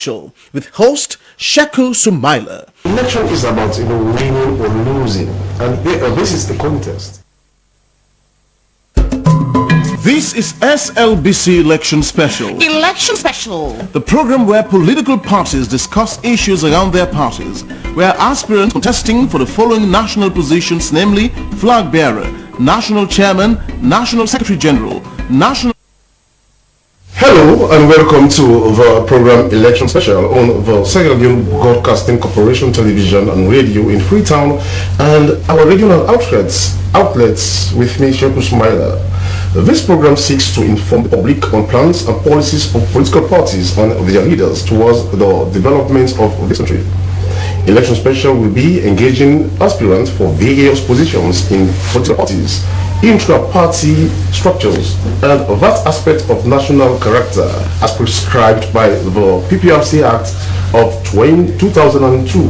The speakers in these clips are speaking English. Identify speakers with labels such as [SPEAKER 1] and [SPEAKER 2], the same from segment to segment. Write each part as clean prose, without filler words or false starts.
[SPEAKER 1] Show with host Sheku Sumaila.
[SPEAKER 2] Election is about winning or losing, and this is the contest.
[SPEAKER 1] This is SLBC Election Special.
[SPEAKER 3] Election Special.
[SPEAKER 1] The program where political parties discuss issues around their parties, where aspirants contesting for the following national positions, namely Flag Bearer, National Chairman, National Secretary General, National...
[SPEAKER 2] Hello and welcome to the program Election Special on the Sierra Leone Broadcasting Corporation Television and Radio in Freetown and our regional outlets with me, Sheku Sumaila. This program seeks to inform the public on plans and policies of political parties and their leaders towards the development of this country. Election Special will be engaging aspirants for various positions in political parties, intra-party structures, and that aspect of national character as prescribed by the PPRC Act of 2002.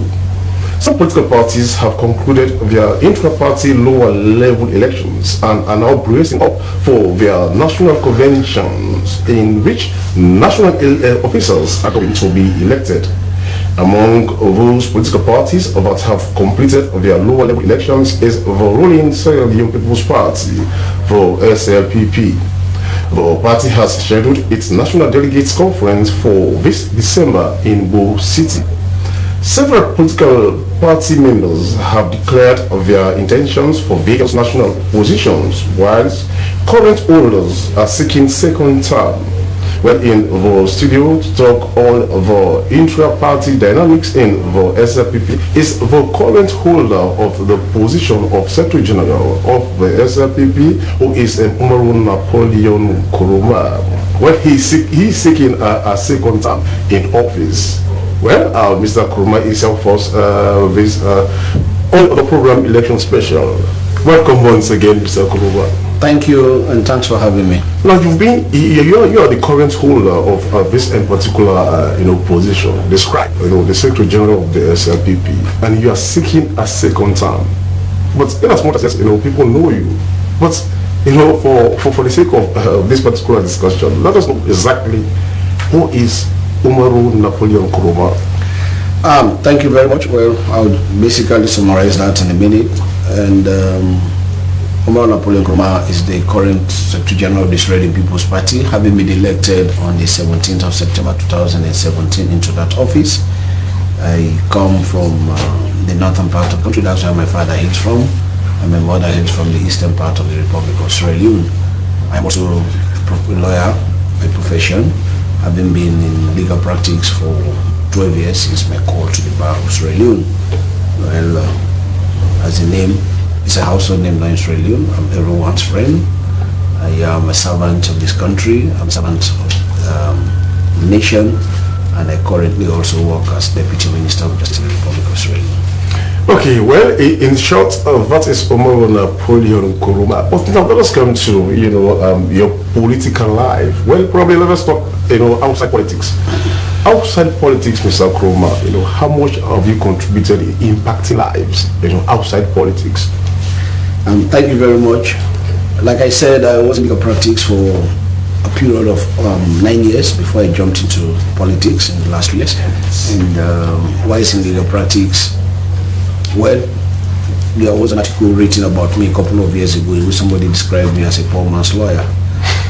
[SPEAKER 2] Some political parties have concluded their intra-party lower level elections and are now bracing up for their national conventions in which national officers are going to be elected. Among those political parties that have completed their lower level elections is the ruling Sierra Leone People's Party, the SLPP. The party has scheduled its National Delegates Conference for this December in Bo City. Several political party members have declared their intentions for various national positions, whilst current holders are seeking second term. Well, in the studio to talk on the intra-party dynamics in the SLPP is the current holder of the position of Secretary General of the SLPP, who is Umaru Napoleon Nkrumah. Well, he's seeking a second term in office. Well, Mr. Nkrumah is our first on the program Election Special. Welcome once again, Mr. Nkrumah.
[SPEAKER 4] Thank you and thanks for having me.
[SPEAKER 2] Now you are the current holder of this in particular position. Describe the Secretary General of the SLPP, and you are seeking a second term. But in as much as people know you, but for the sake of this particular discussion, let us know exactly who is Umaru Napoleon Nkrumah.
[SPEAKER 4] Thank you very much. Well, I'll basically summarize that in a minute. And Umaru Napoleon Nkrumah is the current Secretary General of the Sierra Leone People's Party, having been elected on the 17th of September 2017 into that office. I come from the northern part of the country. That's where my father hails from, and my mother hails from the eastern part of the Republic of Sierra Leone. I'm also a lawyer by profession, having been in legal practice for 12 years since my call to the bar of Sierra Leone. Well, as a name, it's a household name now in Sierra Leone. I'm everyone's friend. I am a servant of this country. I'm a servant of the nation, and I currently also work as Deputy Minister of Justice in the Republic of Sierra Leone.
[SPEAKER 2] Okay, well, in short, that is Umaru Napoleon Nkrumah. But now let us come to your political life. Well, probably let us talk outside politics. Outside politics, Mr. Nkrumah, how much have you contributed in impacting lives outside politics?
[SPEAKER 4] Thank you very much. Like I said, I was in legal practice for a period of 9 years before I jumped into politics in the last years. And while in legal practice, well, there was an article written about me a couple of years ago in which somebody described me as a poor man's lawyer.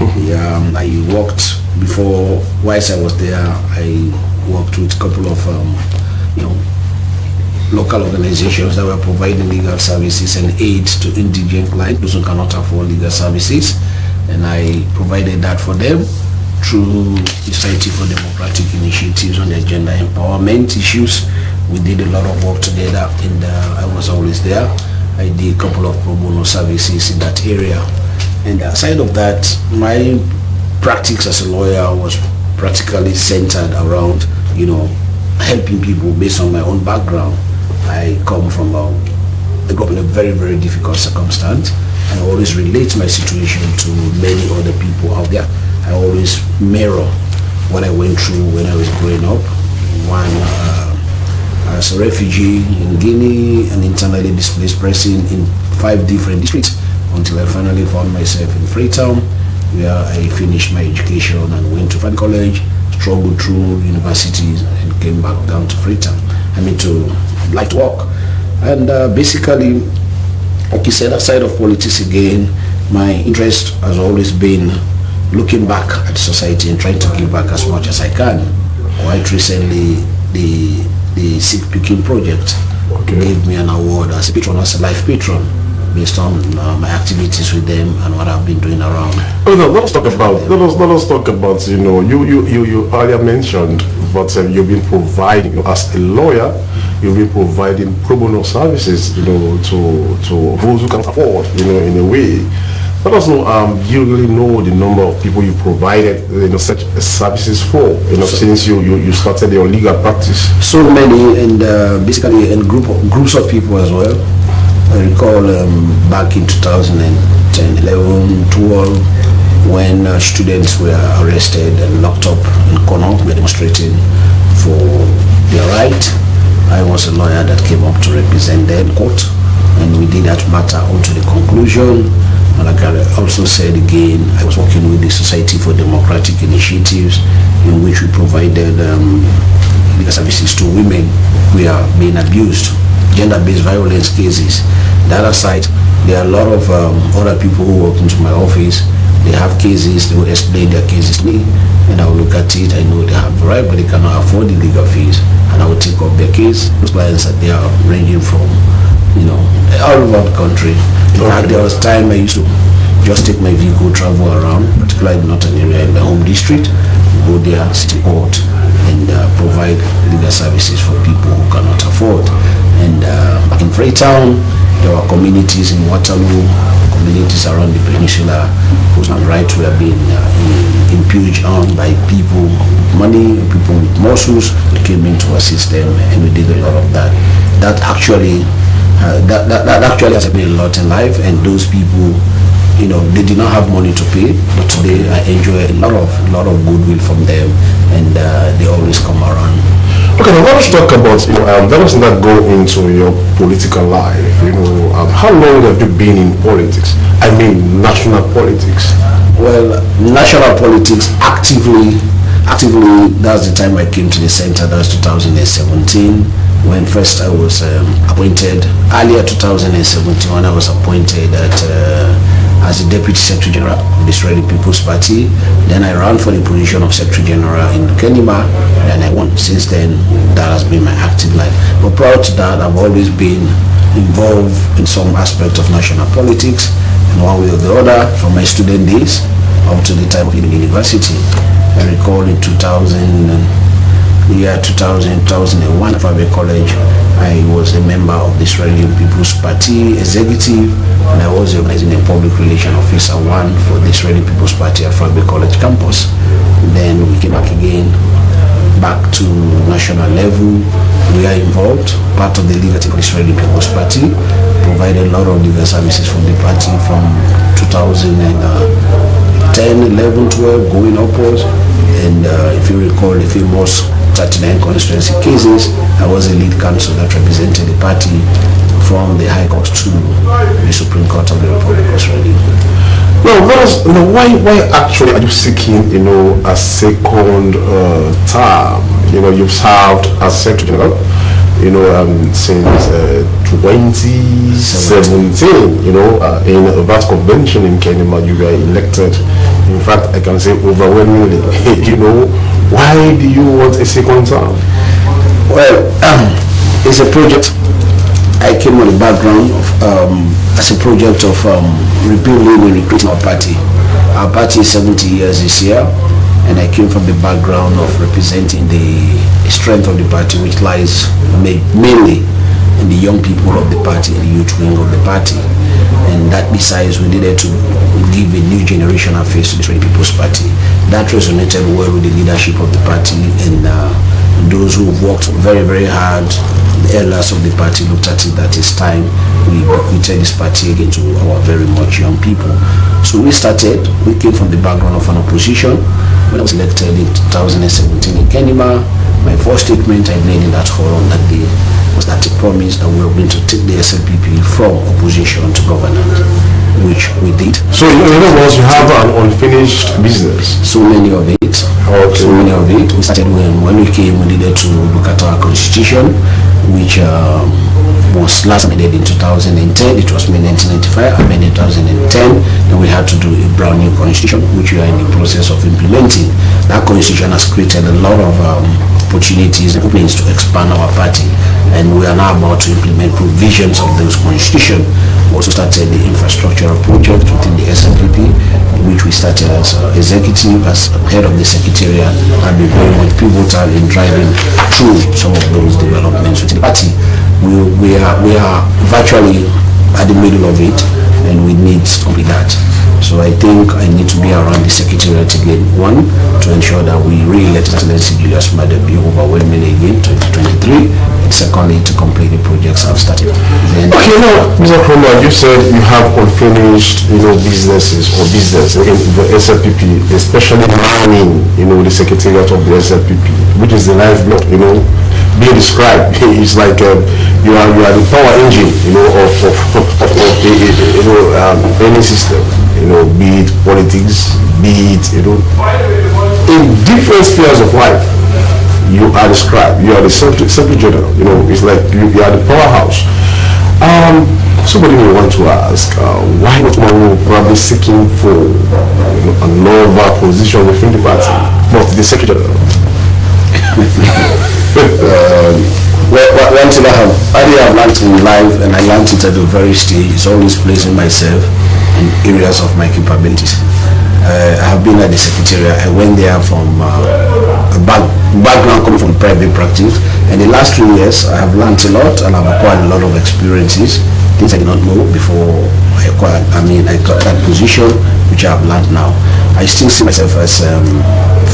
[SPEAKER 4] I worked before, whilst I was there, I worked with a couple of local organizations that were providing legal services and aid to indigent clients, those who cannot afford legal services, and I provided that for them through the Society for Democratic Initiatives on the agenda empowerment issues. We did a lot of work together, and I was always there. I did a couple of pro bono services in that area, and aside of that, my practice as a lawyer was practically centered around helping people based on my own background. I come from I grew up in a very, very difficult circumstance, and I always relate my situation to many other people out there. I always mirror what I went through when I was growing up. One, as a refugee in Guinea, an internally displaced person in 5 different districts, until I finally found myself in Freetown, where I finished my education and went to Fred College, struggled through universities and came back down to Freetown. To light work. And basically, like you said, aside of politics again, my interest has always been looking back at society and trying to give back as much as I can. Quite recently, the Sick Picking Project gave me an award as a patron, as a life patron, based on my activities with them and what I've been doing around.
[SPEAKER 2] Let us talk about, you earlier mentioned that you've been providing, as a lawyer, you've been providing pro bono services, to those who can't afford, in a way. Let us know, do you really know the number of people you provided, such services for, since you started your legal practice?
[SPEAKER 4] So many, and basically in groups of people as well. I recall back in 2010, 11, 12, when students were arrested and locked up in Kono, demonstrating for their right. I was a lawyer that came up to represent them in court, and we did that matter onto the conclusion. And like I also said again, I was working with the Society for Democratic Initiatives, in which we provided legal services to women who are being abused, gender-based violence cases. The other side, there are a lot of other people who walk into my office. They have cases, they will explain their cases to me, and I will look at it. I know they have the right, but they cannot afford the legal fees, and I will take up their case. Those clients that they are ranging from, all over the country. In fact, there was time I used to just take my vehicle, travel around, particularly not an area in my home district, go there, city court, and provide legal services for people who cannot afford. And in Freetown, there were communities in Waterloo, communities around the peninsula whose rights were being impuged on by people with money, people with muscles. We came in to assist them, and we did a lot of that. That actually has been a lot in life, and those people, they did not have money to pay, but today I enjoy a lot of goodwill from them, and they always come around.
[SPEAKER 2] Okay, now let us talk about, let us not go into your political life. How long have you been in politics? I mean, national politics.
[SPEAKER 4] Well, national politics actively, that's the time I came to the center. That's 2017, when first I was appointed. Earlier 2017, when I was appointed as the Deputy Secretary General of the Israeli People's Party. Then I ran for the position of Secretary General in Kenima, and I won. Since then, that has been my active life. But prior to that, I've always been involved in some aspect of national politics, in one way or the other, from my student days up to the time of university. I recall in 2001 at Faber College, I was a member of the Israeli People's Party executive, and I was organizing a public relations officer 1 for the Israeli People's Party at Faber College campus. Then we came back again, back to national level. We are involved, part of the legal team of the Israeli People's Party, provided a lot of legal services from the party from 2010, 11, 12, going upwards. And if you recall the famous 39 constituency cases, I was a lead counsel that represented the party from the High Court to the Supreme Court of the Republic of Israel.
[SPEAKER 2] Well, why actually are you seeking, a second term? You've served as Secretary General, since 2017, in a vast convention in Kenima, you were elected. In fact, I can say overwhelmingly. Why do you want a second term?
[SPEAKER 4] Well, it's a project. I came on the background of as a project of rebuilding and recreating our party. Our party is 70 years this year, and I came from the background of representing the strength of the party, which lies mainly in the young people of the party, the youth wing of the party. And that besides, we needed to give a new generation a face to the Israeli People's Party. That resonated well with the leadership of the party, and those who worked very, very hard. The elders of the party looked at it that it's time we bequeathed this party again to our very much young people. So we came from the background of an opposition. When I was elected in 2017 in Kenima, my first statement I made in that forum that day was that I promised that we were going to take the SLPP from opposition to government, which we did.
[SPEAKER 2] So in other words, you have an unfinished business.
[SPEAKER 4] So many of it.
[SPEAKER 2] Okay.
[SPEAKER 4] So many of it. We started when we came, we needed to look at our constitution, which was last amended in 2010. It was made in 1995, amended in 2010. Then we had to do a brand new constitution, which we are in the process of implementing. That constitution has created a lot of opportunities and openings to expand our party, and we are now about to implement provisions of those constitution. We also started the infrastructural project within the SNPP, which we started as executive, as head of the secretariat, and been very much pivotal in driving through some of those developments within the party. We are virtually at the middle of it, and we need to complete that. So I think I need to be around the secretariat again, one, to ensure that we re-elect Excellency Julius Maada be overwhelming again, 2023, and secondly, to complete the projects I've started. Then
[SPEAKER 2] Okay, now, Mr. Kroma, you said you have unfinished, businesses or business in the SLPP, especially manning, the secretariat of the SLPP, which is the lifeblood, being described. It's like you are the power engine, of any system, be it politics, be it, in different spheres of life. You are described. You are the Secretary General. It's like you are the powerhouse. Somebody may want to ask, why not Mawu probably seeking for another position within the party, not the Secretary General?
[SPEAKER 4] One thing I have learned in life, and I learned it at the very stage, is always placing myself in areas of my capabilities. I have been at the secretariat. I went there from a background coming from private practice, and the last 3 years I have learned a lot and I've acquired a lot of experiences, things I did not know before I got that position, which I have learned now. I still see myself as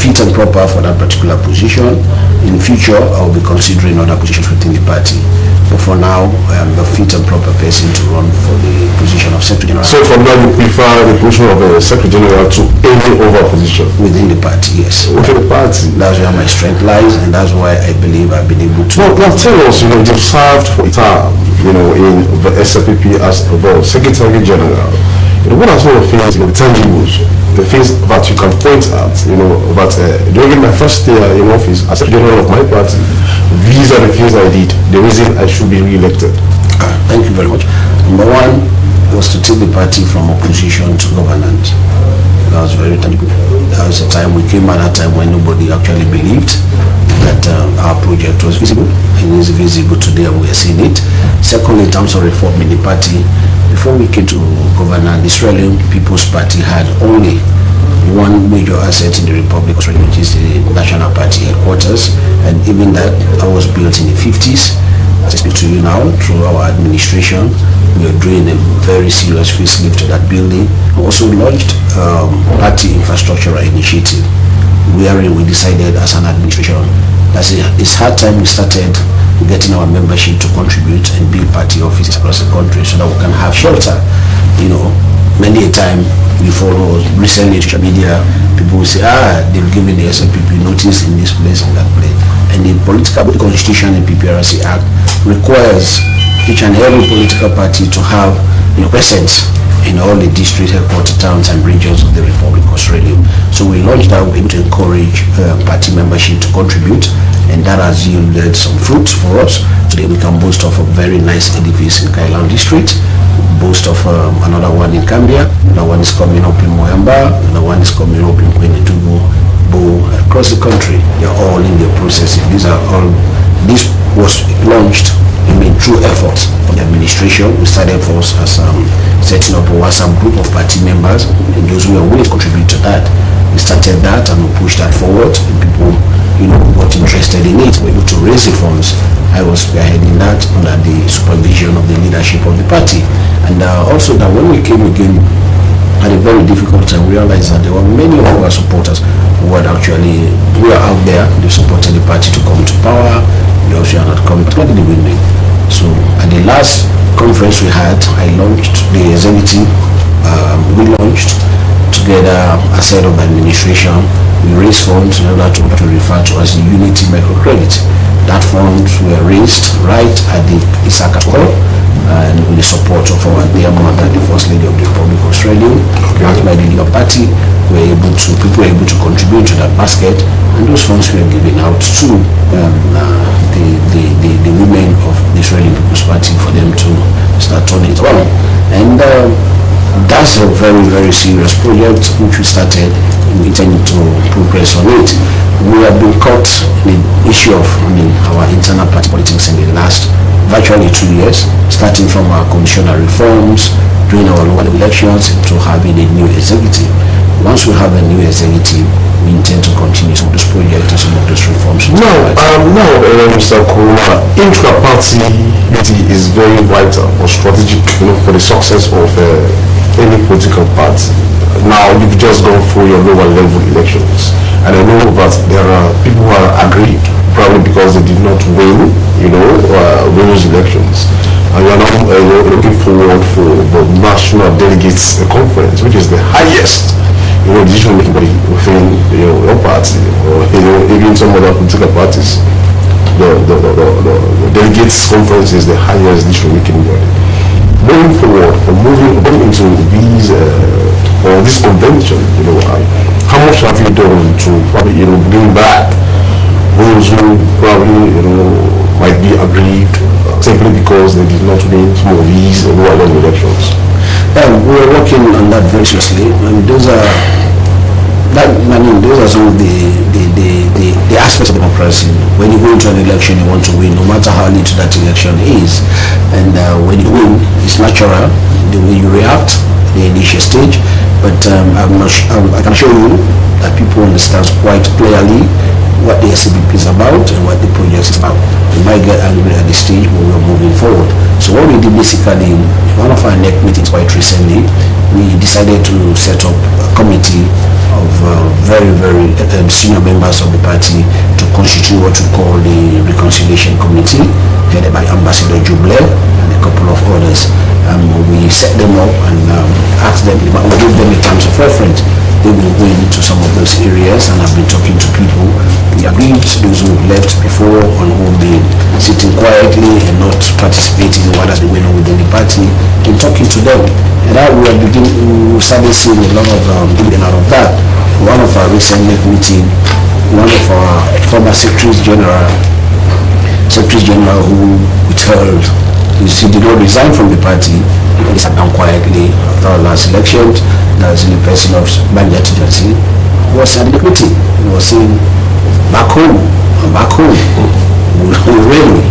[SPEAKER 4] fit and proper for that particular position. In future, I will be considering other positions within the party. But for now, I am the fit and proper person to run for the position of Secretary General.
[SPEAKER 2] So from now you prefer the position of a Secretary General to any other position?
[SPEAKER 4] Within the party, yes.
[SPEAKER 2] Within the party?
[SPEAKER 4] That's where my strength lies, and that's why I believe I've been able to...
[SPEAKER 2] Now tell us, you've served for a time, in the SLPP as the Secretary General. What are some of the things, the tangibles, the things that you can point at, that during my first year in office as Secretary General of my party, these are the things I did, the reason I should be re-elected?
[SPEAKER 4] Thank you very much. Number one was to take the party from opposition to governance. That was very tangible. That was a time we came at a time when nobody actually believed that our project was visible. It is visible today and we are seeing it. Secondly, in terms of reforming the party, before we came to governance, the Australian People's Party had only one major asset in the Republic of Australia, which is the National Party headquarters, and even that was built in the 50s. As I speak to you now, through our administration, we are doing a very serious facelift to that building. We also launched party infrastructure initiative, wherein we decided as an administration that it's hard time we started getting our membership to contribute and build party offices across the country so that we can have shelter. Many a time we follow recently social media, people will say, they've given the SLPP notice in this place and that place. And the political constitution and PPRC Act requires each and every political party to have presence in all the district headquarter towns and regions of the Republic of Australia. So we launched that way to encourage party membership to contribute, and that has yielded some fruit for us. Today we can boast of a very nice edifice in Kailan district, boast of another one in Cambia, another one is coming up in Moyamba, another one is coming up in Kwenitubu, across the country. They are all in their processing. This was launched through efforts of the administration. We started first as setting up a WhatsApp group of party members, and those who are willing to contribute to that. We started that and we pushed that forward, and people got interested in it. We were able to raise the funds. I was spearheading that under the supervision of the leadership of the party. And also that when we came again at a very difficult time, we realized that there were many of our supporters who were out there. They supported the party to come to power. They also are not coming, particularly the women. So at the last conference we had, I launched the executive. We launched together as head of administration. We raised funds in order to refer to as the Unity Microcredit. That funds were raised right at the Isaka Hall, and with the support of our dear mother, the First Lady of the Republic of Australia, backed by the Labour Party, people were able to contribute to that basket, and those funds were given out to the women of the Israeli People's Party for them to start turning it around. And that's a very, very serious project which we started. We intend to progress on it. We have been caught in the issue of our internal party politics in the last virtually 2 years, starting from our constitutional reforms, during our local elections, to having a new executive. Once we have a new executive, we intend to continue some of those projects and some of those reforms.
[SPEAKER 2] Mr. Kuma, intra-party unity is very vital or strategic, for the success of any political party. Now, you've just gone through your lower level elections, and I know that there are people who are aggrieved, probably because they did not win, those elections. And you are now looking forward for the National Delegates Conference, which is the highest decision-making body within your party, or even some other political parties. The Delegates Conference is the highest decision-making body. Moving forward, or moving into these this convention, how much have you done to probably bring back those who probably might be aggrieved simply because they did not win some of these lower level elections?
[SPEAKER 4] We are working on that very seriously, and those are some of the aspects of democracy. When you go into an election, you want to win, no matter how little that election is. And when you win, it's natural the way you react, the initial stage. But I can show you that people understand quite clearly what the SCPP is about and what the project is about. We might get angry at the stage, but we're moving forward. So what we did basically, one of our NEC meetings quite recently, we decided to set up a committee of very, very senior members of the party to constitute what we call the Reconciliation Committee, headed by Ambassador Jubilee and a couple of others. We set them up and asked them, we give them a terms of reference. They will go into some of those areas, and I've been talking to people. We agreed, those who left before and who have been sitting quietly and not participating in what has been going on within the party, and talking to them. And now we started seeing a lot of out of that. One of our recent meeting, one of our former secretaries general who withheld, he did not resign from the party. He sat down quietly after our last election. That was in the person of Banja Tijansi, who was at the meeting. He was saying, back home. Really,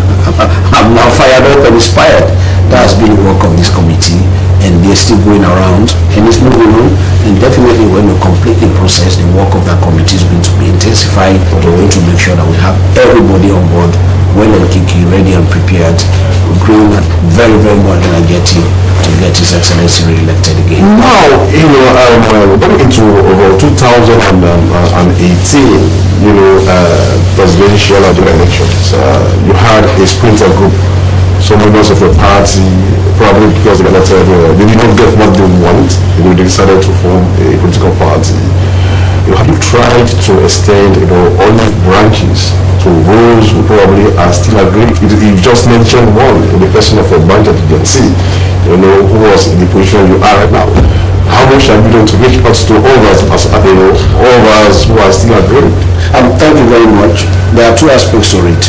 [SPEAKER 4] I'm now fired up and inspired. That has been the work of this committee, and they're still going around, and it's moving on. And definitely when we complete the process, the work of that committee is going to be intensified. We're going to make sure that we have everybody on board, well and kiki, ready and prepared. We're growing very, very more energetic to get His Excellency re-elected again.
[SPEAKER 2] Now, going into over 2018, presidential elections, you had a splinter group. Some members of the party, probably because they did not get what they want, they decided to form a political party. Have you tried to extend, all these branches to those who probably are still aggrieved? You've just mentioned one, in the person of Banja Tijansi, who was in the position you are right now. How much have you done to reach out to all of us, all of us who are still aggrieved?
[SPEAKER 4] Thank you very much. There are two aspects to it.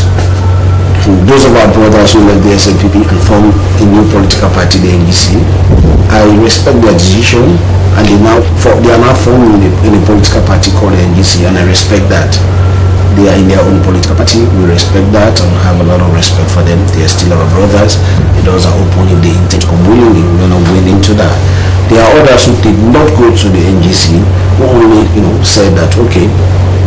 [SPEAKER 4] Those of our brothers who left the SNPP and formed a new political party, the NDC, I respect their decision, and they are now forming in a political party called the NDC, and I respect that. They are in their own political party. We respect that and have a lot of respect for them. They are still our brothers. The doors are open if they intend to come willingly. We're not going into that. There are others who did not go to the NGC, who only said that, okay,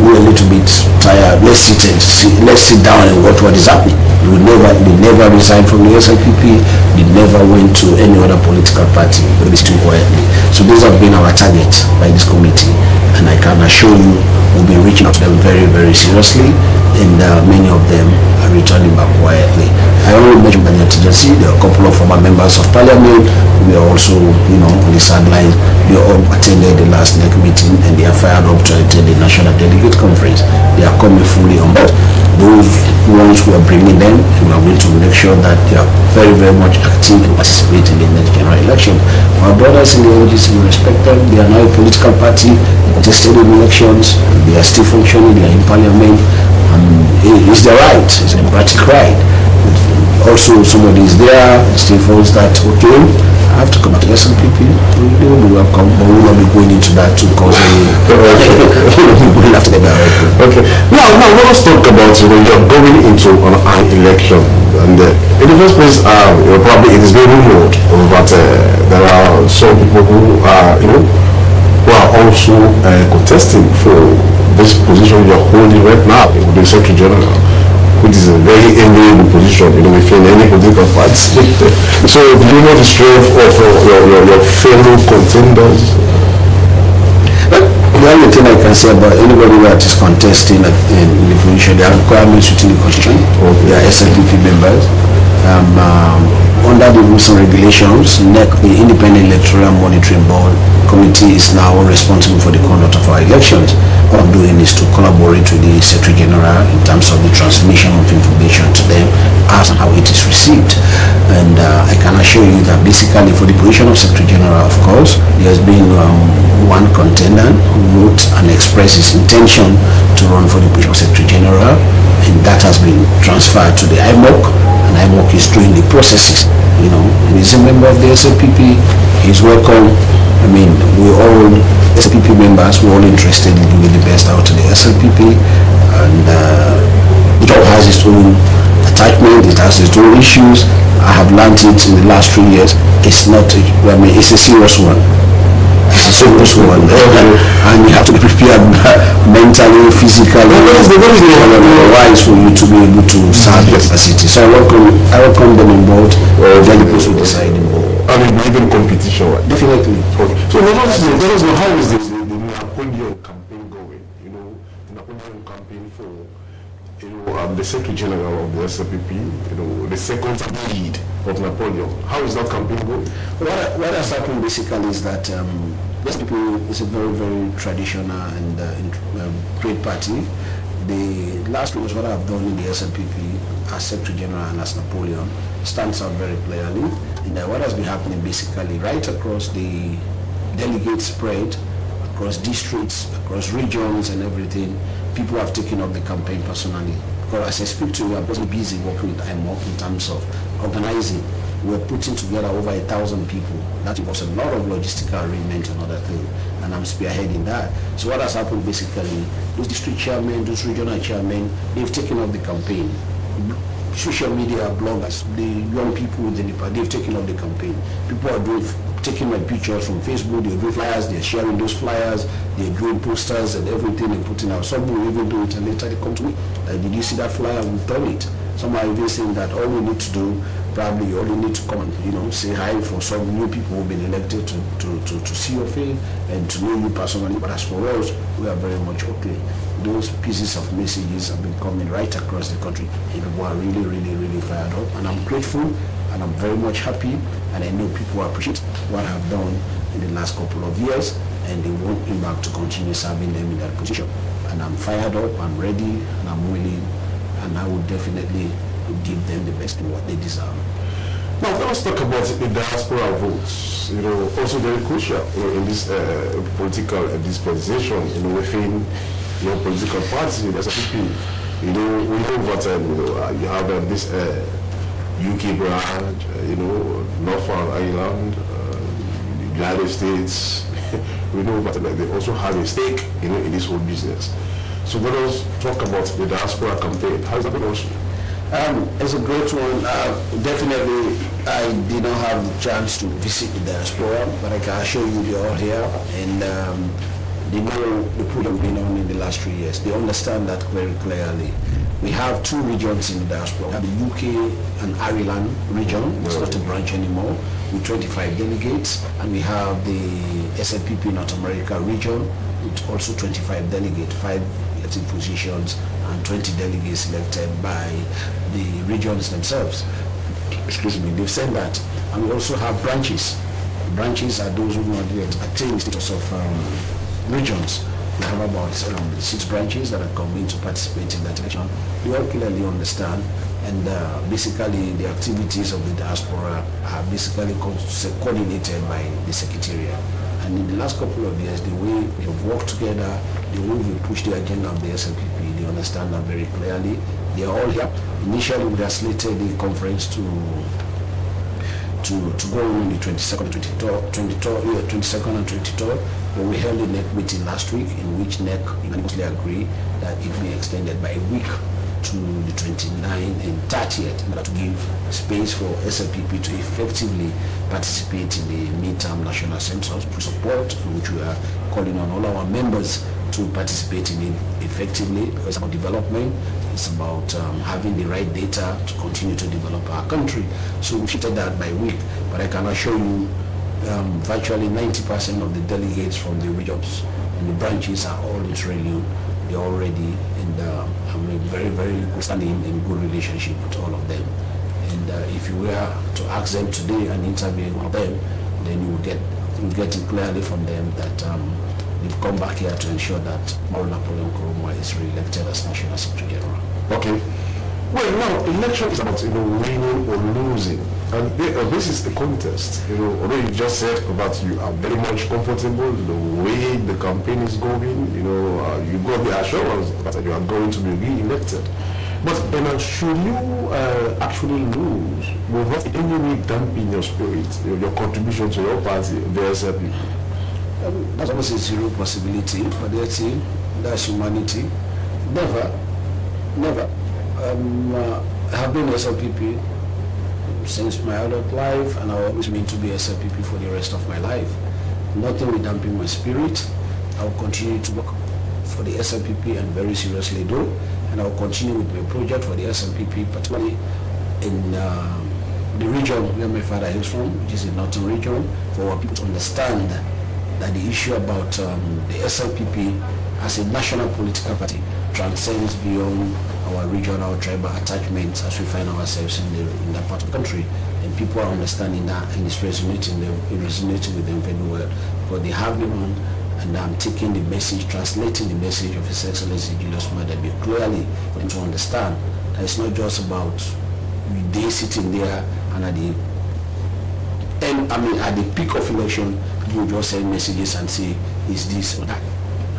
[SPEAKER 4] we're a little bit tired, let's sit down and watch what is happening. They never resigned from the SNPP, they never went to any other political party, but they still quietly. So those have been our target by this committee, and I can assure you we'll be reaching out to them very, very seriously, and many of them are returning back quietly. I only mentioned the agency. There are a couple of former members of parliament. We are also, on the sidelines. They all attended the last NEC meeting and they are fired up to attend the National Delegate Conference. They are coming fully on board. Those ones who are bringing them, we are going to make sure that they are very, very much active and participate in the next general election. Our brothers in the OGC, we respect them. They are now a political party. They contested in elections. They are still functioning. They are in parliament. It's their right. It's a democratic right. Also, somebody is there, still feels that, okay, I have to come to the SLPP. They will be welcome, but we will not be going into that too, because we will have to get that right.
[SPEAKER 2] Okay. Now let us talk about when you're going into an election. And in the first place, probably it is very rumored that there are some people who are, who are also contesting for this position you're holding right now, the Secretary General, which is a very enviable position, within any political party. So do you know the strength of your fellow contenders?
[SPEAKER 4] The only thing I can say about anybody that is contesting in the position, there are requirements within the constitution. They are SLPP members. Under the rules and regulations, NEC, the Independent Electoral Monitoring Board Committee, is now responsible for the conduct of our elections. What I'm doing is to collaborate with the Secretary General in terms of the transmission of information to them as and how it is received. And I can assure you that basically for the position of Secretary General, of course, there has been one contender who wrote and expressed his intention to run for the position of Secretary General, and that has been transferred to the IMOC, and IMOC is doing the processes. He's a member of the SLPP. He's welcome. I mean, we all SLPP members, we're all interested in doing the best out of the SLPP, and the job has its own attachment, it has its own issues. I have learned it in the last 3 years. It's not, it's a serious one. It's a serious one. And you have to be prepared mentally, physically, otherwise for you to be able to serve the city. So I welcome them on board. Then the person will decide in board.
[SPEAKER 2] And even competition, right?
[SPEAKER 4] Definitely.
[SPEAKER 2] Okay. So let us know how is the Napoleon campaign going? The Napoleon campaign for the Secretary General of the SLPP, the second lead of Napoleon. How is that campaign going?
[SPEAKER 4] What has happened basically is that the SLPP is a very, very traditional and great party. The last was what I've done in the SLPP as Secretary General and as Napoleon stands out very clearly. And what has been happening basically right across the delegate spread, across districts, across regions and everything, people have taken up the campaign personally. Because as I speak to you, I'm also busy working with IMOC in terms of organizing. We're putting together over 1,000 people. That involves a lot of logistical arrangements and other things, and I'm spearheading that. So what has happened basically, those district chairmen, those regional chairmen, they've taken up the campaign. Social media bloggers, the young people within the party, they've taken up the campaign. People are taking my pictures from Facebook, they're doing flyers, they're sharing those flyers, they're doing posters and everything and putting out. Some will even do it and later they come to me. Did you see that flyer? We've done it. Some are even saying that all we need to do, probably you only need to come and say hi for some new people who've been elected to see your face and to know you personally. But as for us, we are very much okay. Those pieces of messages have been coming right across the country, and people are really, really, really fired up. And I'm grateful, and I'm very much happy, and I know people appreciate what I've done in the last couple of years, and they want me back to continue serving them in that position. And I'm fired up, I'm ready, and I'm willing, and I will definitely give them the best in what they deserve.
[SPEAKER 2] Now let's talk about the diaspora votes. Also very crucial in this political dispensation. Within your political party, the SLPP. We know that you have this UK branch, Northern Ireland, United States. We know that they also have a stake, in this whole business. So let us talk about the diaspora campaign. How is that going also?
[SPEAKER 4] It's a great one. Definitely, I did not have the chance to visit the diaspora, but I can assure you they're all here, and they know the program been on in the last 3 years. They understand that very clearly. We have 2 regions in the diaspora. We have the UK and Ireland region. It's not a branch anymore, with 25 delegates, and we have the SLPP North America region with also 25 delegates, 5 elected positions, and 20 delegates elected by the regions themselves. Excuse me, they've said that. And we also have branches. Branches are those who not yet attain the status of regions. We have about 6 branches that are coming to participate in that election. We all clearly understand, and basically the activities of the diaspora are basically coordinated by the Secretariat. And in the last couple of years, the way we have worked together, the way we push the agenda of the SLPP, they understand that very clearly. They are all here. Initially, we had slated the conference to go on the 22nd and 23rd, but we held a NEC meeting last week in which NEC unanimously agreed that it be extended by a week to the 29th and 30th in order to give space for SLPP to effectively participate in the midterm national census to support, which we are calling on all our members to participate in it effectively, because it's about development, it's about having the right data to continue to develop our country. So we shifted that by week, but I can assure you virtually 90% of the delegates from the regions and the branches are all Israeli. They're already in the very, very good standing and good relationship with all of them. And if you were to ask them today and interview one of them, then you will get it clearly from them that they've come back here to ensure that Mauro Napoleon Koroma is re-elected as National Secretary General.
[SPEAKER 2] Okay. Well, now, election is about, winning or losing. And this is a contest. Although you just said that you are very much comfortable the way the campaign is going, you got the assurance that you are going to be re-elected. But should you actually lose, will that in any way dampen your spirit, your contribution to your party, the SLP?
[SPEAKER 4] That's almost a zero possibility, but that's humanity. Never. I have been SLPP since my adult life, and I always mean to be SLPP for the rest of my life. Nothing will dampen my spirit. I will continue to work for the SLPP, and very seriously do, and I will continue with my project for the SLPP, particularly in the region where my father is from, which is the northern region, for our people to understand that the issue about the SLPP as a national political party transcends beyond our regional tribal attachments as we find ourselves in that part of the country, and people are understanding that, and it's resonating with them very well, because they have them on, and I'm taking the message, translating the message of His Excellency Julius Maada Bio clearly for them to understand that it's not just about they sitting there and at the peak of election, people just send messages and say, is this or that?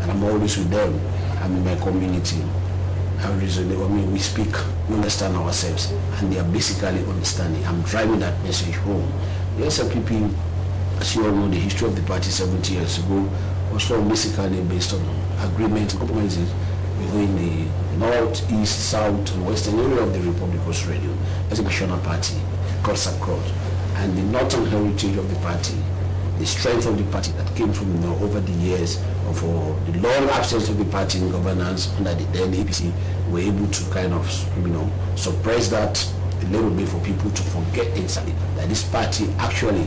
[SPEAKER 4] And I'm always with them. I'm in my community. We speak, we understand ourselves, and they are basically understanding. I'm driving that message home. The SLPP, as you all know, the history of the party 70 years ago was basically based on agreement and compromises between the north, east, south, and western area of the Republic of Australia as a national party, cuts across. And the northern heritage of the party, the strength of the party that came from over the years of the long absence of the party in governance under the then APC, were able to kind of suppress that a little bit for people to forget instantly that this party actually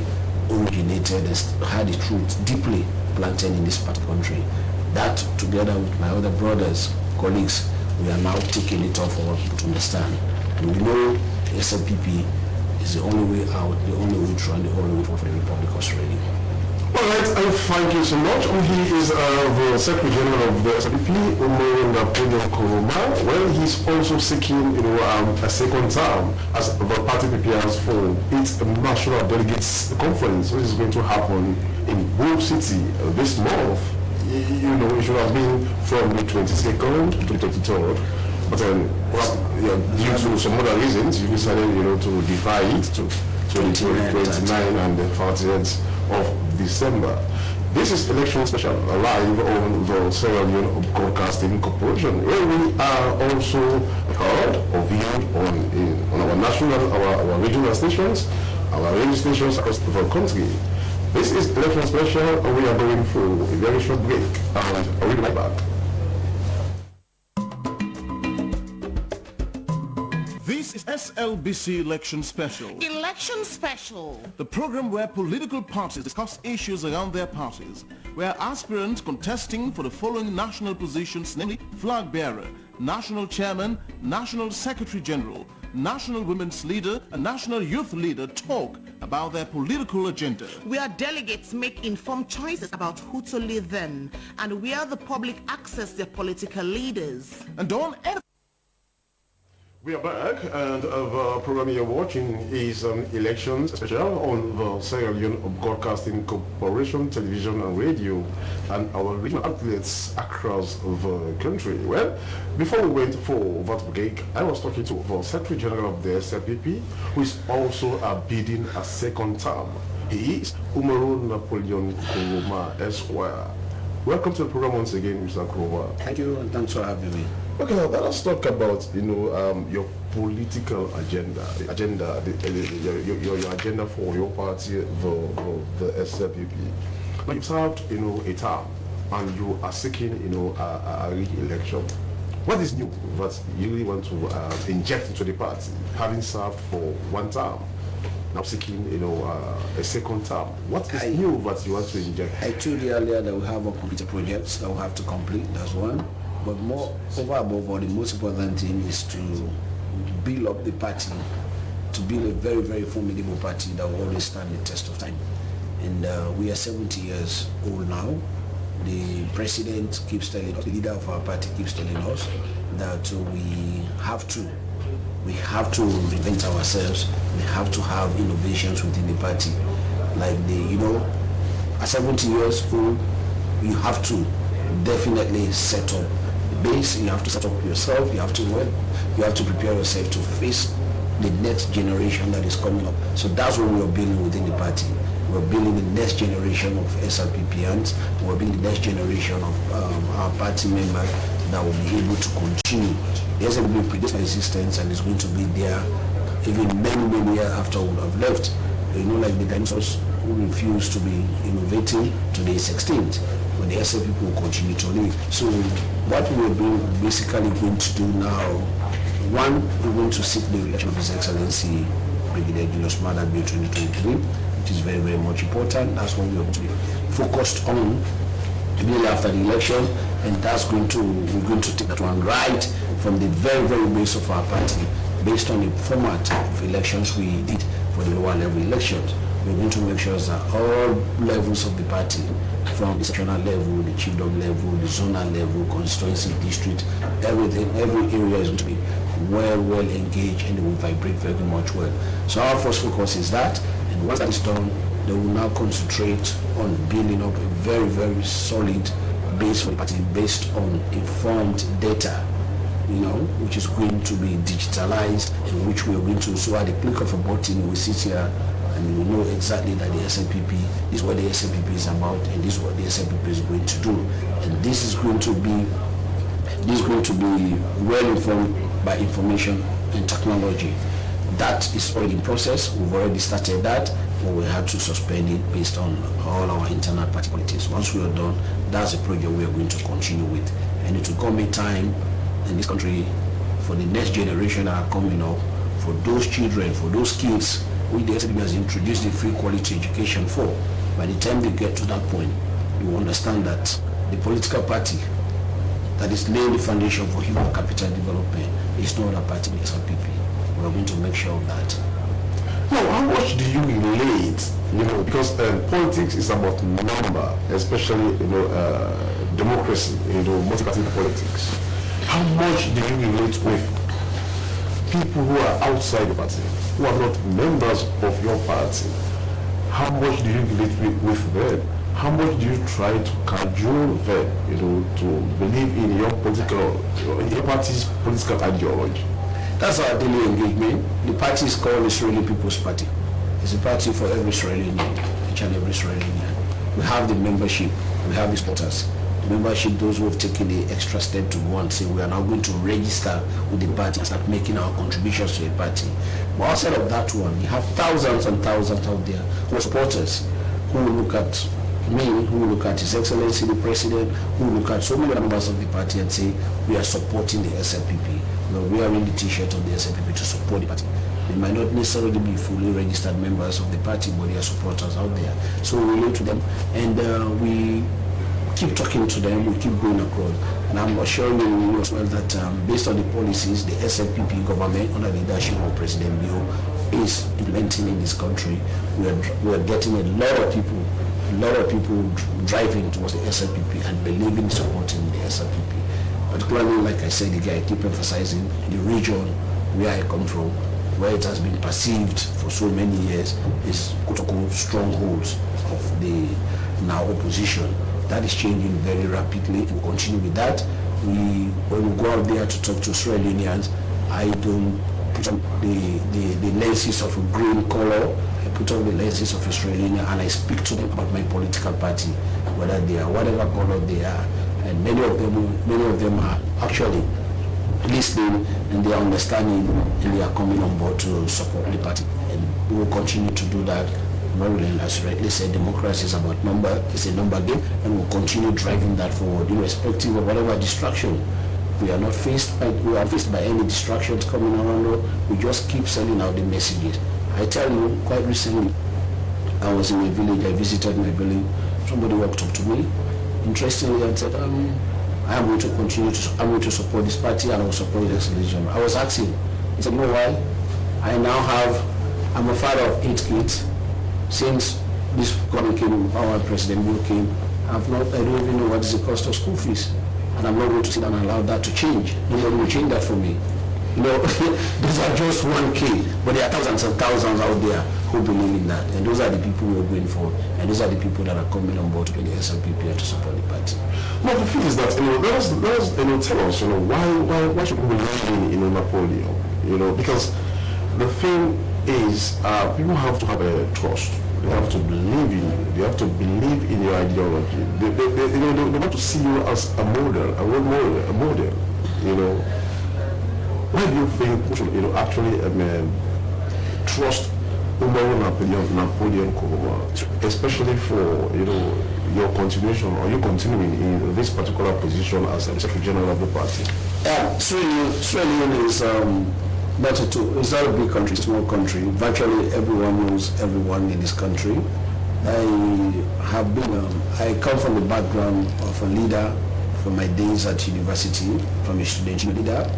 [SPEAKER 4] originated and had the truth deeply planted in this part of the country. That, together with my other brothers, colleagues, we are now taking it off for people to understand. And we know the SLPP is the only way out, the only way through, and the only way for the Republic of Australia.
[SPEAKER 2] Alright, thank you so much. He is the Secretary General of the SLPP, Mauro Napoleon Koroma. Well, he's also seeking a second term as the party prepares for its national delegates conference, which is going to happen in Bow City this month. It should have been from the 22nd to the 23rd, but due to some other reasons, you decided to defy it to the 29th and the 30th of December. This is Election Special, live on the Sierra Leone Broadcasting Corporation, where we are also heard or viewed on our regional stations, our radio stations across the country. This is Election Special, and we are going for a very short break, and I'll be right back.
[SPEAKER 1] This is SLBC Election Special.
[SPEAKER 3] Election Special.
[SPEAKER 1] The program where political parties discuss issues around their parties, where aspirants contesting for the following national positions, namely Flag Bearer, National Chairman, National Secretary General, national women's leader and national youth leader talk about their political agenda.
[SPEAKER 3] Where delegates make informed choices about who to lead them and where the public access their political leaders.
[SPEAKER 1] And don't
[SPEAKER 2] We are back, and the program you're watching is Elections Special on the Sierra Leone Broadcasting Corporation Television and Radio and our regional outlets across the country. Well, before we went for that break, I was talking to the Secretary General of the SLPP, who is also bidding a second term. He is Umaru Napoleon Kuruma Esquire. Welcome to the program once again, Mr. Kuruma.
[SPEAKER 4] Thank you, and thanks for having me.
[SPEAKER 2] Okay, now let us talk about your political agenda, your agenda for your party, the SLPP. Now you've served a term, and you are seeking a re-election. What is new that you really want to inject into the party, having served for one term, now seeking a second term? What is new that you want to inject?
[SPEAKER 4] I told you earlier that we have completed projects that we have to complete. That's one. But more over above all, the most important thing is to build up the party, to build a very, very formidable party that will always stand the test of time. And we are 70 years old now. The president keeps telling us, the leader of our party keeps telling us that we have to reinvent ourselves. We have to have innovations within the party. Like at 70 years old, you have to definitely set up base. You have to set up yourself. You have to work. You have to prepare yourself to face the next generation that is coming up. So that's what we are building within the party. We're building the next generation of SLPPians. We're building the next generation of our party members that will be able to continue. The SLPP predicts existence and is going to be there even many years after we have left. Like the dinosaurs who refuse to be innovating, today is extinct, but the SLPP will continue to live. So what we're basically going to do now, one, we're going to seek the election of His Excellency Brigadier Julius Maada Bio 2023, which is very, very much important. That's what we're going to be focused on immediately after the election, and we're going to take that one right from the very, very base of our party, based on the format of elections we did for the lower level elections. We're going to make sure that all levels of the party, from the sectional level, the chiefdom level, the zonal level, constituency, district, everything, every area is going to be well engaged, and it will vibrate very much well. So our first focus is that, and once that is done, they will now concentrate on building up a very, very solid base for the party based on informed data, which is going to be digitalized, and which we are going to, so at the click of a button, we sit here and we know exactly that the SLPP, this is what the SLPP is about, and this is what the SLPP is going to do. And this is going to be well informed by information and technology. That is already in process. We've already started that, but we had to suspend it based on all our internal party politics. Once we are done, that's a project we are going to continue with, and it will come in time in this country for the next generation that are coming up, for those children, for those kids which the SLPP has introduced the free quality education for. By the time they get to that point, you understand that the political party that is laying the foundation for human capital development is not a party, the SLPP. We are going to make sure of that.
[SPEAKER 2] Now, how much do you relate? Because politics is about number, especially democracy, multi-party politics. How much do you relate with people who are outside the party, who are not members of your party? How much do you relate with them? How much do you try to cajole them, to believe in your party's political ideology?
[SPEAKER 4] That's our daily engagement. The party is called Israeli People's Party. It's a party for every Israeli Indian, each and every Israeli Indian. We have the membership, we have the supporters. The membership, those who have taken the extra step to go and say we are now going to register with the party and start making our contributions to the party. But outside of that one, we have thousands and thousands out there who are supporters, who look at me, who look at His Excellency the President, who look at so many members of the party and say we are supporting the SLPP. We are wearing the t-shirt of the SLPP to support the party. They might not necessarily be fully registered members of the party, but they are supporters out there. So we relate to them, and we keep talking to them, we keep going across. And I'm assuring you as well that based on the policies the SLPP government under the leadership of President Bio is implementing in this country, we are getting a lot of people driving towards the SLPP and believing in supporting the SLPP. Particularly, like I said again, I keep emphasizing the region where I come from, where it has been perceived for so many years is quote-unquote strongholds of the now opposition. That is changing very rapidly. We'll continue with that. When we go out there to talk to Sierra Leoneans, I don't put on the lenses of a green color. I put on the lenses of Australia and I speak to them about my political party, whether they are whatever color they are. And many of them are actually listening and they are understanding and they are coming on board to support the party. And we will continue to do that. Maryland, as rightly said, democracy is about number, it's a number game, and we'll continue driving that forward, irrespective of whatever distraction. We are faced by any distractions coming around. We just keep sending out the messages. I tell you, quite recently, I was in a village, I visited my village, somebody walked up to me, interestingly, and said, I'm going to continue to support this party and I will support this religion. I was asking, he said, you know why? I'm a father of 8 kids. Since this government came, our President Bill came, I don't even know what is the cost of school fees. And I'm not going to sit down and allow that to change. Nobody will change that for me. You know, these are just 1K, but there are thousands and thousands out there who believe in that. And those are the people we're going for. And those are the people that are coming on board to the SLPP and to support the party.
[SPEAKER 2] Now the thing is that, let us tell us, why should we believe in Napoleon? Because the thing is, people have to have a trust. They have to believe in you. They have to believe in your ideology. They want to see you as a model, a role model, a model. Why do you think we should, actually trust Napoleon Nkrumah, especially for your continuation or you continuing in this particular position as Secretary General of the party?
[SPEAKER 4] Sierra Leone is it's not a big country, it's a small country. Virtually everyone knows everyone in this country. I come from the background of a leader from my days at university, from a student leader,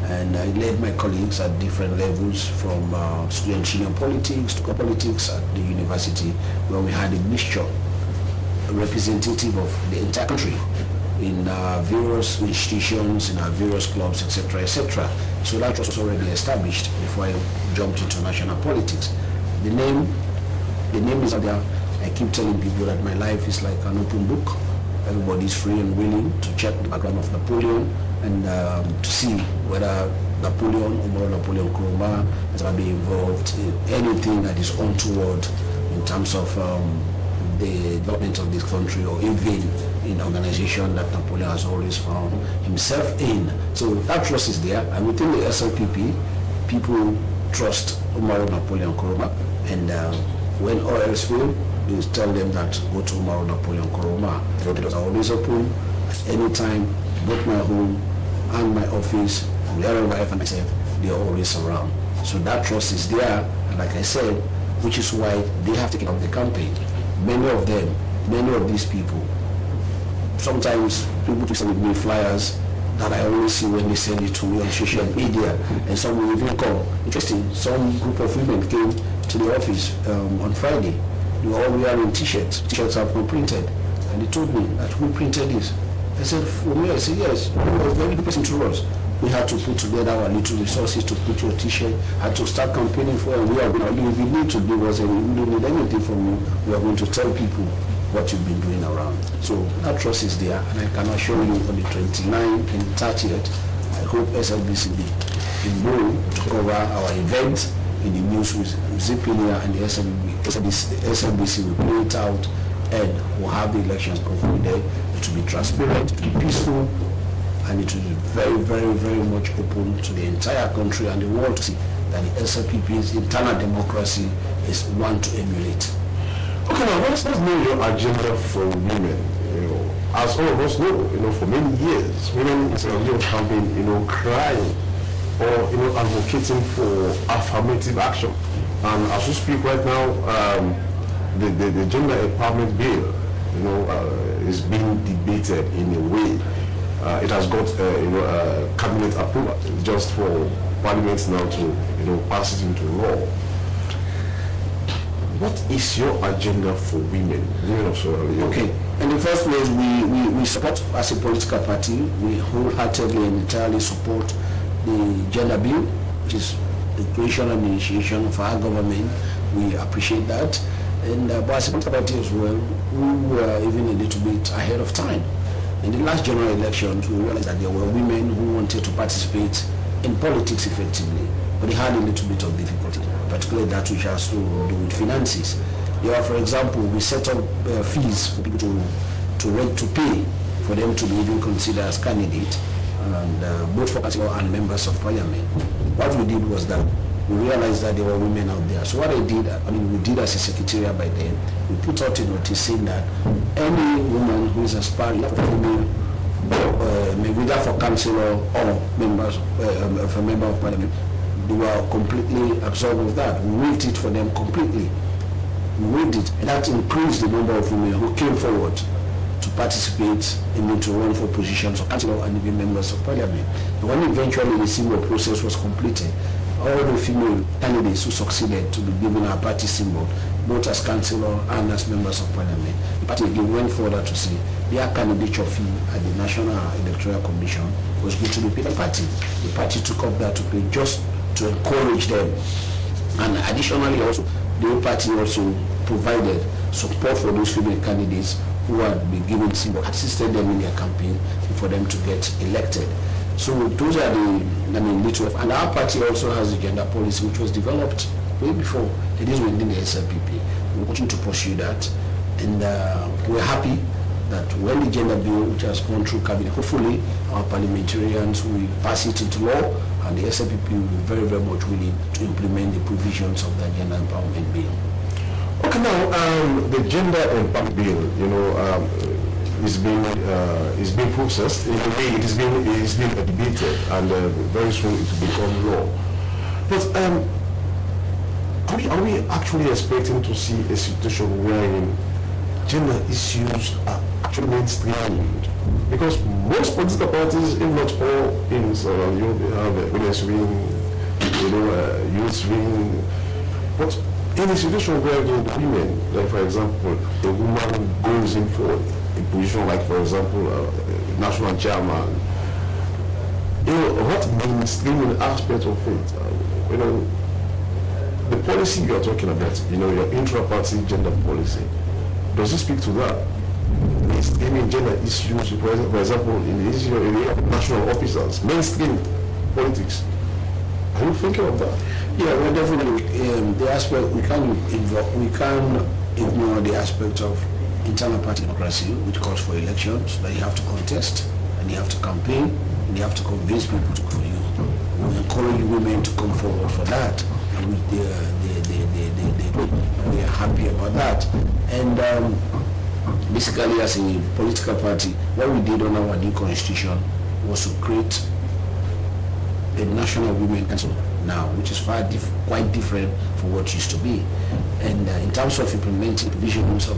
[SPEAKER 4] and I led my colleagues at different levels, from student union politics to politics at the university, where we had a mixture, a representative of the entire country in various institutions, in our various clubs, etc., etc. So that was already established before I jumped into national politics. The name is out there. I keep telling people that my life is like an open book. Everybody is free and willing to check the background of Napoleon and to see whether Napoleon Nkrumah has ever been involved in anything that is untoward in terms of the development of this country, or even in an organization that Napoleon has always found himself in. So that trust is there, and within the SLPP, people trust Napoleon Nkrumah, and when all else fail, they tell them that go to Napoleon Nkrumah. The doors are always open at any time, both my home and my office, wherever I find myself, they are always around. So that trust is there, and like I said, which is why they have taken up the campaign. Many of these people, sometimes people send me flyers that I only see when they send it to me on social media, and some will even come. Interesting, some group of women came to the office on Friday. They were all wearing t-shirts. T-shirts are printed, and they told me that who printed this? I said, for me, I said, yes, it was a very good person to us. We had to put together our little resources to put your t-shirt, had to start campaigning for it. If you need to do was we don't need anything from you. We are going to tell people what you've been doing around. So that trust is there, and I can assure you on the 29th and 30th, I hope SLBC will be in room to cover our event in the news with Zipinia, and the SLBC will play it out, and we'll have the elections concluded. It will be transparent, it will be peaceful, and it will be very, very, very much open to the entire country and the world to see that the SLPP's internal democracy is one to emulate.
[SPEAKER 2] Okay, now let's know your agenda for women. As all of us know, for many years, women in Sierra Leone have been, crying or advocating for affirmative action. And as we speak right now, the gender empowerment bill, is being debated in a way. It has got cabinet approval just for Parliament now to pass it into law. What is your agenda for women of Sierra Leone?
[SPEAKER 4] Okay, in the first place, we support, as a political party, we wholeheartedly and entirely support the gender bill, which is the creation and initiation of our government. We appreciate that. And but as a political party as well, we were even a little bit ahead of time. In the last general elections, we realized that there were women who wanted to participate in politics effectively, but they had a little bit of difficulty, particularly that which has to do with finances. Yeah, for example, we set up fees for people to pay for them to be even considered as candidates, and both for council and members of parliament. What we did was that we realized that there were women out there. So what we did as a secretariat by then, we put out a notice saying that any woman who is aspiring for female, maybe that for councillor or members of a member of parliament, they were completely absorbed with that. We waived it for them completely. We waived it, and that increased the number of women who came forward to participate in to run for positions of councillor and even members of parliament. And when eventually the symbol process was completed, all the female candidates who succeeded to be given our party symbol, both as councillor and as members of parliament, the party again went further to say their candidature fee at the National Electoral Commission was going to be paid by the party. The party took up that to pay just to encourage them. And additionally also, the party also provided support for those female candidates who had been given symbol, assisted them in their campaign for them to get elected. So those are the little. And our party also has a gender policy which was developed way before. It is within the SLPP. We continue to pursue that, and we're happy that when the gender bill, which has gone through cabinet, hopefully our parliamentarians will pass it into law, and the SLPP will be very, very much willing to implement the provisions of that gender empowerment bill.
[SPEAKER 2] Okay, now the gender empowerment bill, is being processed. In a way, it is being debated, and very soon it will become law. But are we actually expecting to see a situation wherein gender issues are actually mainstreamed? Because most political parties, if not all, in Sierra Leone, they have women's wing, youth wing, but in a situation where the women, like for example, a woman goes in for a position like, for example, national chairman, what mainstreaming aspect of it, the policy you are talking about, your intra-party gender policy, does it speak to that? Mainstreaming gender issues, for example, in the issue area of national officers, mainstream politics. Are you thinking of that?
[SPEAKER 4] Yeah, well, definitely. The aspect we can ignore the aspect of internal party democracy, which calls for elections that you have to contest and you have to campaign and you have to convince people to vote for you. We encourage women to come forward for that, and we are happy about that. And basically, as a political party, what we did on our new constitution was to create a National Women Council now, which is quite different from what used to be. And in terms of implementing provisions of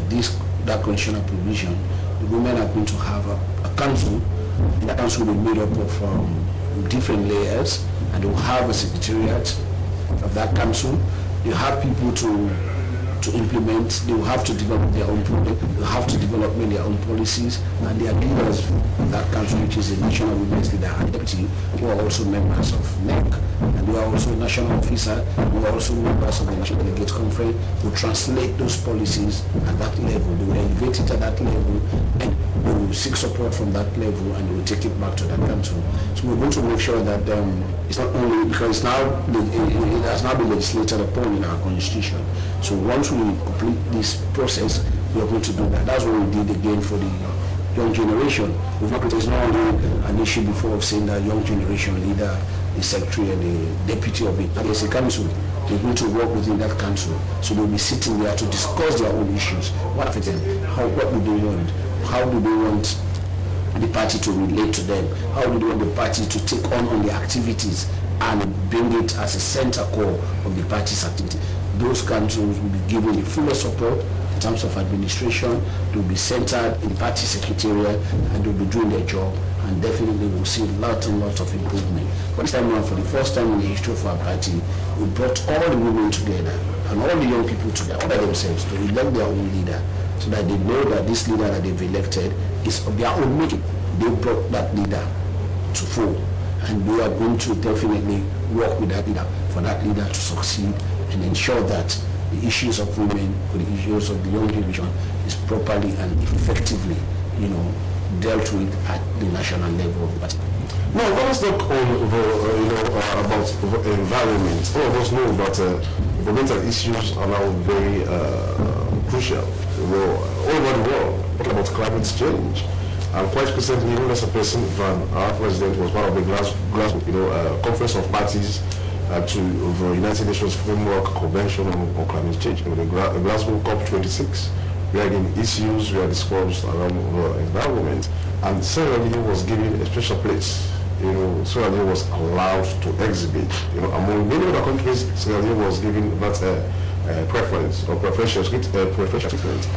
[SPEAKER 4] that constitutional provision, the women are going to have a council, and that council will be made up of different layers, and they will have a secretariat of that council. You have people to implement, they will have to develop their own product, they will have to develop their own policies, and their leaders of that council, which is the National Women's Leader and Deputy, who are also members of NEC, and who are also national officers, who are also members of the National Delegate Conference, will translate those policies at that level, they will elevate it at that level, and they will seek support from that level, and they will take it back to that council. So we're going to make sure that it's not only because it has now been legislated upon in our constitution. So once we complete this process, we are going to do that. That's what we did again for the young generation. It's not only an issue before of saying that young generation leader, the secretary and the deputy of it, there's a council. They're going to work within that council. So they'll be sitting there to discuss their own issues. What affects them? What do they want? How do they want the party to relate to them? How do they want the party to take on the activities and bring it as a center core of the party's activity? Those councils will be given the fullest support, in terms of administration. They'll be centered in the party secretariat and they'll be doing their job, and definitely we'll see a lot and lot of improvement. But this time around, for the first time in the history of our party, we brought all the women together and all the young people together, all by themselves, to elect their own leader, so that they know that this leader that they've elected is of their own making. They brought that leader to fall, and we are going to definitely work with that leader for that leader to succeed and ensure that the issues of women or the issues of the young generation is properly and effectively, dealt with at the national level of the party.
[SPEAKER 2] Now, let us talk on about environment. All of us know that environmental issues are now very crucial all over the world. Talking about climate change. And quite recently, even as a person, our president was part of the Glasgow Conference of Parties to the United Nations Framework Convention on Climate Change, the Glasgow COP26, where again issues were discussed around the environment, and Sierra Leone was given a special place. Sierra Leone was allowed to exhibit. Among many other countries, Sierra Leone was given that preference or preferential treatment.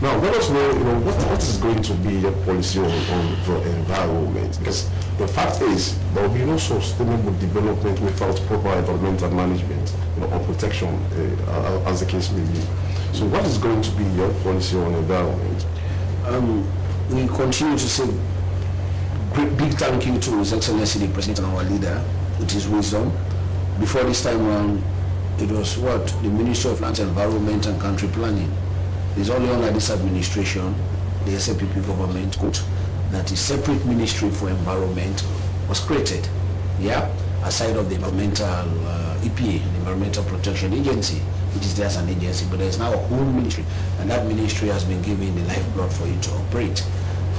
[SPEAKER 2] Now, let us know, what is going to be your policy on the environment? Because the fact is, there will be no sustainable development without proper environmental management, or protection, as the case may be. So, what is going to be your policy on environment?
[SPEAKER 4] We continue to say big thank you to His Excellency the President and our leader with his wisdom. Before this time around, it was the Ministry of Land, Environment and Country Planning. It's only under this administration, the SLPP government, that a separate ministry for environment was created. Aside of the environmental EPA, the Environmental Protection Agency, which is there as an agency, but there's now a whole ministry, and that ministry has been given the lifeblood for it to operate.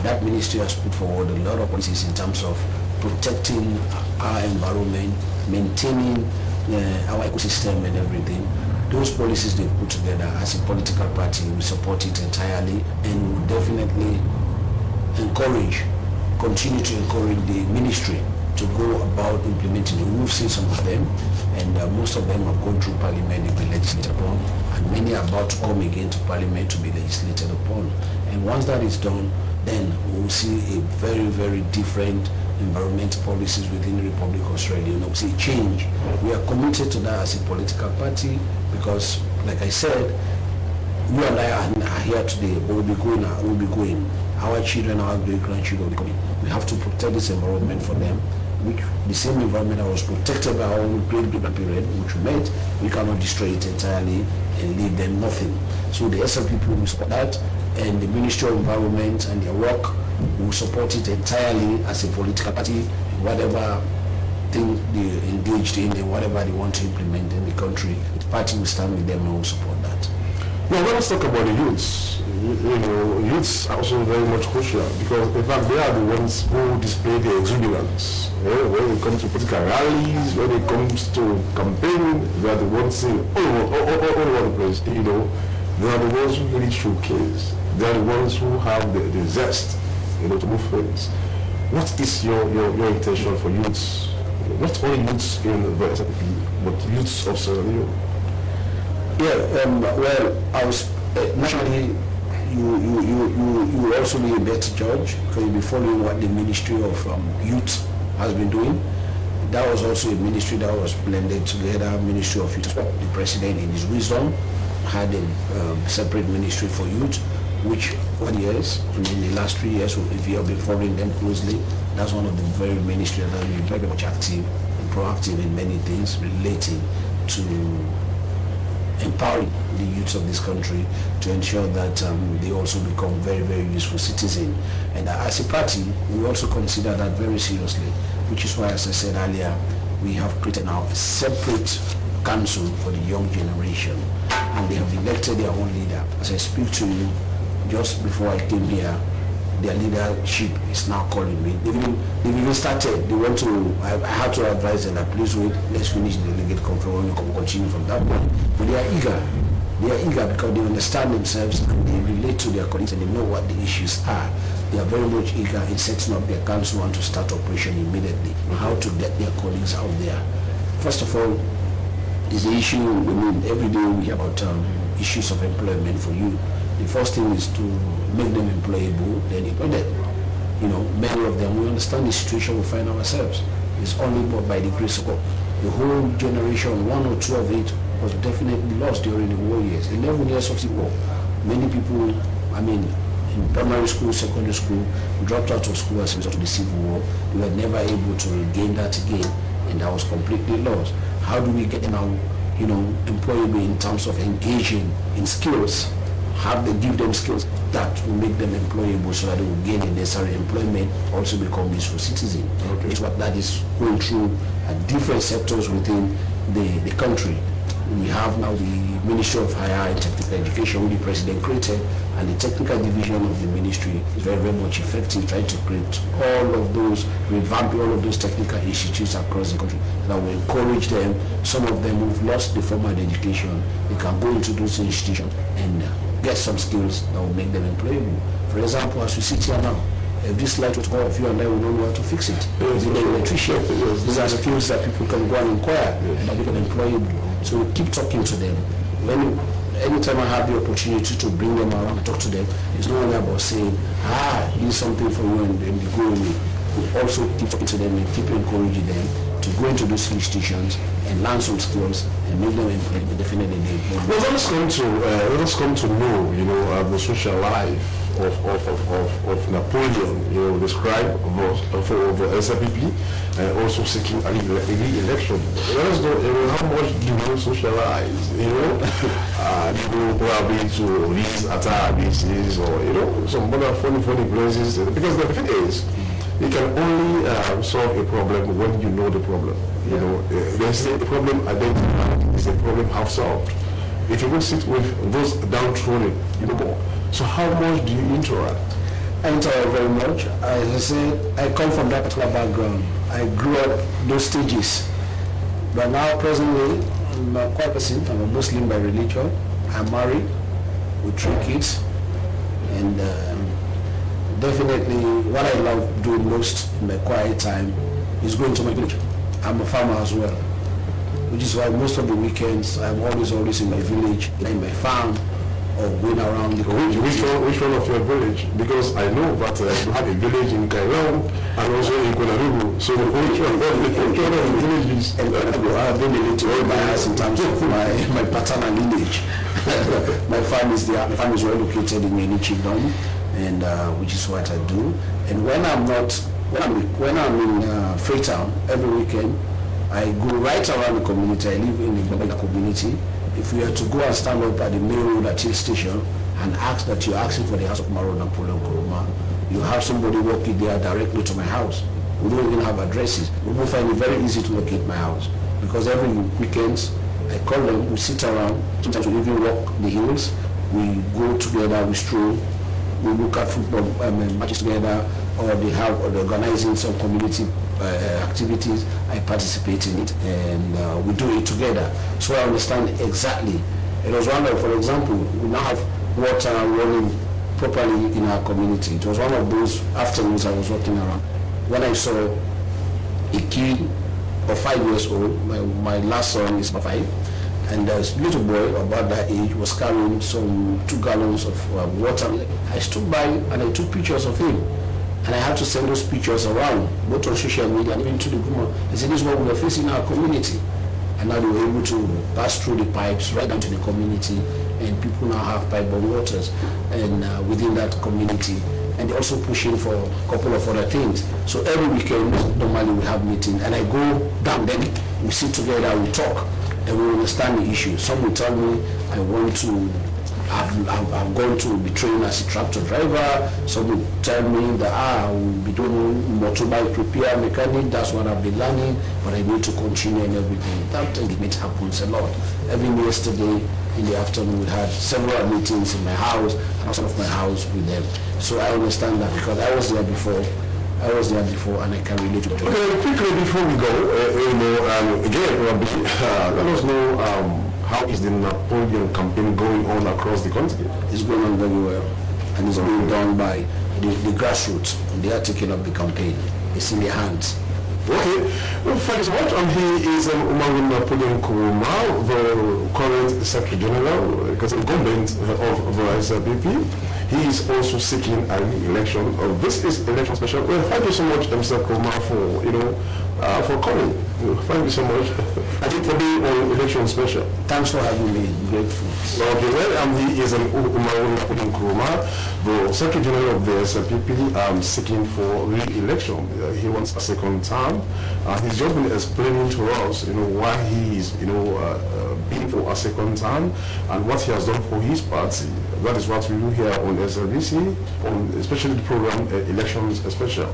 [SPEAKER 4] That ministry has put forward a lot of policies in terms of protecting our environment, maintaining our ecosystem and everything. Those policies they've put together as a political party, we support it entirely, and we will definitely continue to encourage the ministry to go about implementing it. We've seen some of them, and most of them have gone through parliament to be legislated upon, and many are about to come again to parliament to be legislated upon. And once that is done, then we'll see a very, very different environmental policies within the Republic of Australia. We'll see a change. We are committed to that as a political party because, like I said, you and I are here today, but we'll be going. Our children, our great-grandchildren will be coming. We have to protect this environment for them, which the same environment that was protected by our own great-grandparents, which we cannot destroy it entirely and leave them nothing. So the SLPP will support that, and the Ministry of Environment and their work will support it entirely as a political party. Whatever thing they engaged in and whatever they want to implement in the country, the party will stand with them and will support that.
[SPEAKER 2] Now, let us talk about the youths. Youths are also very much crucial because, in fact, they are the ones who display their exuberance. When it comes to political rallies, when it comes to campaigning, they are the ones saying all over the place. They are the ones who really showcase. They are the ones who have the zest, to move things. What is your intention for youths? Not only youths in the SLPP, but youths of Sierra Leone.
[SPEAKER 4] Well, I was naturally you will also be a better judge because you'll be following what the Ministry of Youth has been doing. That was also a ministry that was blended together, Ministry of Youth. The President, in his wisdom, had a separate ministry for youth, which in the last 3 years, if you have been following them closely, that's one of the very ministries that will be very much active and proactive in many things relating to empowering the youth of this country to ensure that they also become very, very useful citizens. And as a party, we also consider that very seriously, which is why, as I said earlier, we have created now a separate council for the young generation, and they have elected their own leader. As I speak to you, just before I came here, their leadership is now calling me. They've even started. They want to. I have to advise them that please wait. Let's finish the delegate conference. We can continue from that point. But they are eager. They are eager because they understand themselves and they relate to their colleagues and they know what the issues are. They are very much eager in setting up their council and to start operation immediately. How to get their colleagues out there. First of all, is the issue. Every day we hear about issues of employment for youth. The first thing is to make them employable, then employ them. Many of them, we understand the situation we find ourselves. It's only but by the grace of God. The whole generation, one or two of it, was definitely lost during the war years. 11 years of civil war. Many people, in primary school, secondary school, dropped out of school as a result of the civil war. We were never able to regain that again, and that was completely lost. How do we get them now, employable in terms of engaging in skills? Give them skills that will make them employable so that they will gain the necessary employment, also become useful citizens. Okay. It's what that is going through at different sectors within the country. We have now the Ministry of Higher and Technical Education, which the President created, and the technical division of the ministry is very, very much effective, trying to create revamp all of those technical institutes across the country that will encourage them. Some of them who've lost the formal education, they can go into those institutions and get some skills that will make them employable. For example, as we sit here now, if this light was off, you and I will know how to fix it. Yes, the electrician, these are skills that people can go and inquire and that become employable. So we keep talking to them. Anytime I have the opportunity to bring them around and talk to them, it's not only about saying, this is something for you and they go away. We also keep talking to them and keep encouraging them to go into those institutions and learn some skills and make them employable. Definitely they employ.
[SPEAKER 2] Well, let us come to know, the social life of Napoleon, described for SPP, and also seeking a re-election. Let us know how much do you socialize, probably to these attacks or, some other funny places. Because the thing is, you can only solve a problem when you know the problem. There's a problem identified, is a problem half solved. If you go sit with those downtrodden, more. So how much do you interact?
[SPEAKER 4] I interact very much. As I said, I come from that particular background. I grew up those stages. But now presently, I'm a quite person. I'm a Muslim by religion. I'm married with 3 kids. And definitely what I love doing most in my quiet time is going to my village. I'm a farmer as well, which is why most of the weekends I'm always in my village, in my farm, or going around the
[SPEAKER 2] country. Which one of your village? Because I know that you have a village in Kailong and also in Konaribu. So which one of the villages?
[SPEAKER 4] I've been able to hold my house in terms of my paternal lineage. My farm is there. My farm is well located in Yeni Chigdom, and which is what I do. And when I'm in Freetown every weekend, I go right around the community. I live in the Babeda community. If we are to go and stand up at the main road at Hill Station and ask that you're asking for the house of Maro Napoleon Nkrumah, you have somebody walking there directly to my house. We don't even have addresses. We will find it very easy to locate my house because every weekends I call them, we sit around, sometimes we even walk the hills, we go together, we stroll, we look at football matches together, or they organizing some community activities. I participate in it, and we do it together. So I understand exactly. It was one of, for example, we now have water running properly in our community. It was one of those afternoons I was walking around when I saw a kid of 5 years old. My last son is 5. And this little boy about that age was carrying some 2 gallons of water. I stood by and I took pictures of him. And I had to send those pictures around, both on social media and even to the government. I said, this is what we are facing in our community. And now they were able to pass through the pipes right down to the community. And people now have pipe-borne waters and within that community. And they're also pushing for a couple of other things. So every weekend, normally we have meetings. And I go down, then we sit together, we talk. And we understand the issue. Some will tell me, I've gone to be trained as a tractor driver. Some will tell me that I will be doing motorbike repair mechanic. That's what I've been learning, but I need to continue and everything. That engagement happens a lot. Even yesterday in the afternoon, we had several meetings in my house and outside of my house with them. So I understand that because I was there before and I can relate to it.
[SPEAKER 2] Okay, quickly before we go, again, let us know how is the Napoleon campaign going on across the country?
[SPEAKER 4] It's going on very well, and it's being done by the grassroots. They are taking up the campaign. It's in their hands.
[SPEAKER 2] Okay, well, thank you so much. And he is Umaru Napoleon Nkrumah, the current Secretary General, because incumbent of the SLPP. He is also seeking a re-election. This is election special. Well, thank you so much, Mr. Nkrumah, for coming. Thank you so much. I think for being on election special.
[SPEAKER 4] Thanks for having me. Grateful.
[SPEAKER 2] Okay, well, he is Umaru Napoleon Nkrumah, the Secretary General of the SLPP, seeking for re-election. He wants a second term. He's just been explaining to us, why he is, bidding for a second term and what he has done for his party. That is what we do here on SLBC, on especially the program Elections Special.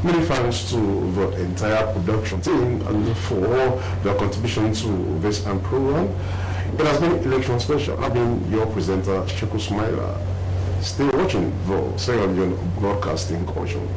[SPEAKER 2] Many thanks to the entire production team and for their contribution to this program. It has been Election Special. I've been your presenter, Sheku Smaila. Stay watching the Sierra Leone Broadcasting Corporation.